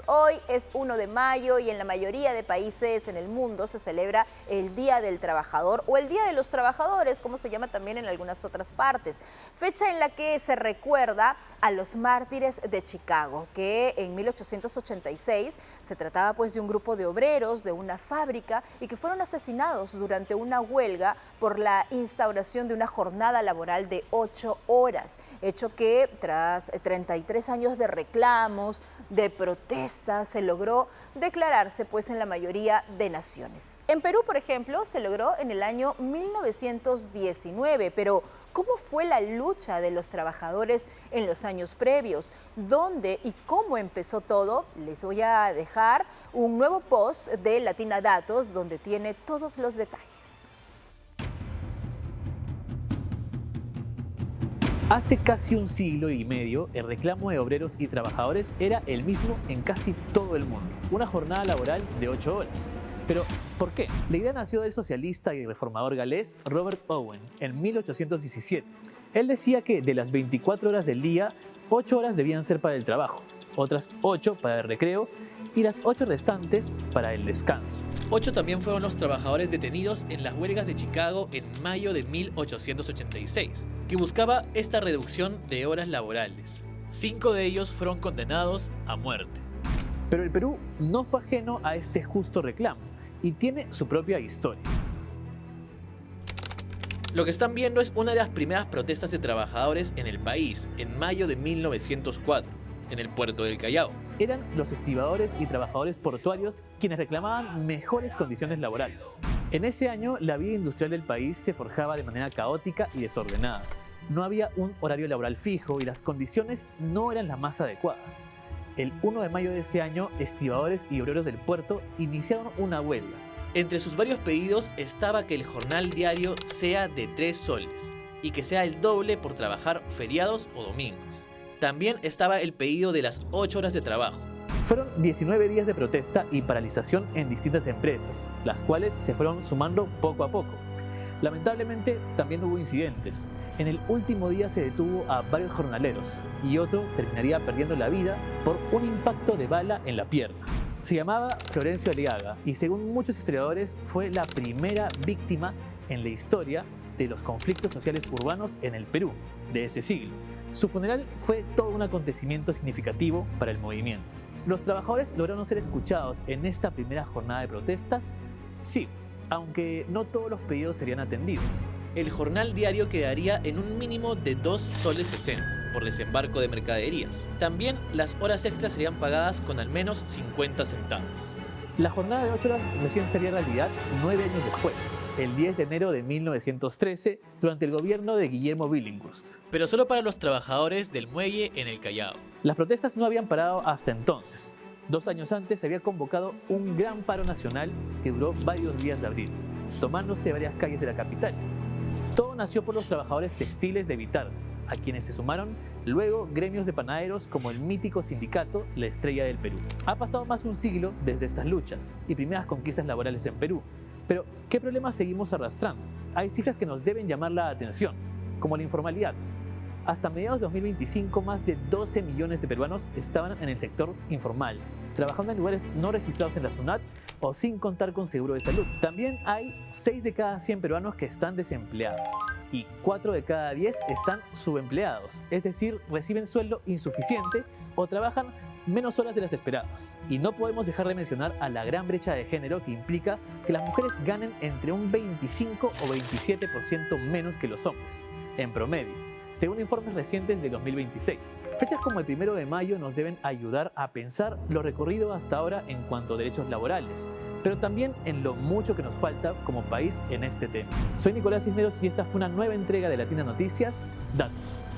Hoy es 1 de mayo y en la mayoría de países en el mundo se celebra el Día del Trabajador o el Día de los Trabajadores, como se llama también en algunas otras partes. Fecha en la que se recuerda a los mártires de Chicago, que en 1886 se trataba pues de un grupo de obreros de una fábrica y que fueron asesinados durante una huelga por la instauración de una jornada laboral de 8 horas. Hecho que tras 33 años de reclamos, de protestas, se logró declararse pues en la mayoría de naciones. En Perú, por ejemplo, se logró en el año 1919, pero ¿cómo fue la lucha de los trabajadores en los años previos? ¿Dónde y cómo empezó todo? Les voy a dejar un nuevo post de Latina Datos donde tiene todos los detalles. Hace casi un siglo y medio, el reclamo de obreros y trabajadores era el mismo en casi todo el mundo. Una jornada laboral de 8 horas. Pero, ¿por qué? La idea nació del socialista y reformador galés Robert Owen en 1817. Él decía que de las 24 horas del día, 8 horas debían ser para el trabajo, otras 8 para el recreo y las 8 restantes para el descanso. 8 también fueron los trabajadores detenidos en las huelgas de Chicago en mayo de 1886, que buscaba esta reducción de horas laborales. 5 de ellos fueron condenados a muerte. Pero el Perú no fue ajeno a este justo reclamo y tiene su propia historia. Lo que están viendo es una de las primeras protestas de trabajadores en el país, en mayo de 1904, en el puerto del Callao. Eran los estibadores y trabajadores portuarios quienes reclamaban mejores condiciones laborales. En ese año, la vida industrial del país se forjaba de manera caótica y desordenada. No había un horario laboral fijo y las condiciones no eran las más adecuadas. El 1 de mayo de ese año, estibadores y obreros del puerto iniciaron una huelga. Entre sus varios pedidos estaba que el jornal diario sea de 3 soles y que sea el doble por trabajar feriados o domingos. También estaba el pedido de las 8 horas de trabajo. Fueron 19 días de protesta y paralización en distintas empresas, las cuales se fueron sumando poco a poco. Lamentablemente, también hubo incidentes. En el último día se detuvo a varios jornaleros y otro terminaría perdiendo la vida por un impacto de bala en la pierna. Se llamaba Florencio Aliaga y según muchos historiadores fue la primera víctima en la historia de los conflictos sociales urbanos en el Perú de ese siglo. Su funeral fue todo un acontecimiento significativo para el movimiento. ¿Los trabajadores lograron ser escuchados en esta primera jornada de protestas? Sí, aunque no todos los pedidos serían atendidos. El jornal diario quedaría en un mínimo de 2 soles 60 por desembarco de mercaderías. También las horas extras serían pagadas con al menos 50 centavos. La jornada de 8 horas recién sería realidad 9 años después, el 10 de enero de 1913, durante el gobierno de Guillermo Billinghurst. Pero solo para los trabajadores del muelle en el Callao. Las protestas no habían parado hasta entonces. 2 años antes se había convocado un gran paro nacional que duró varios días de abril, tomándose varias calles de la capital. Todo nació por los trabajadores textiles de Vitarte, a quienes se sumaron luego gremios de panaderos como el mítico sindicato La Estrella del Perú. Ha pasado más de un siglo desde estas luchas y primeras conquistas laborales en Perú. Pero, ¿qué problemas seguimos arrastrando? Hay cifras que nos deben llamar la atención, como la informalidad. Hasta mediados de 2025, más de 12 millones de peruanos estaban en el sector informal, trabajando en lugares no registrados en la SUNAT o sin contar con seguro de salud. También hay 6 de cada 100 peruanos que están desempleados y 4 de cada 10 están subempleados, es decir, reciben sueldo insuficiente o trabajan menos horas de las esperadas. Y no podemos dejar de mencionar a la gran brecha de género que implica que las mujeres ganen entre un 25 o 27% menos que los hombres, en promedio, según informes recientes de 2026. Fechas como el 1 de mayo nos deben ayudar a pensar lo recorrido hasta ahora en cuanto a derechos laborales, pero también en lo mucho que nos falta como país en este tema. Soy Nicolás Cisneros y esta fue una nueva entrega de Latina Noticias, Datos.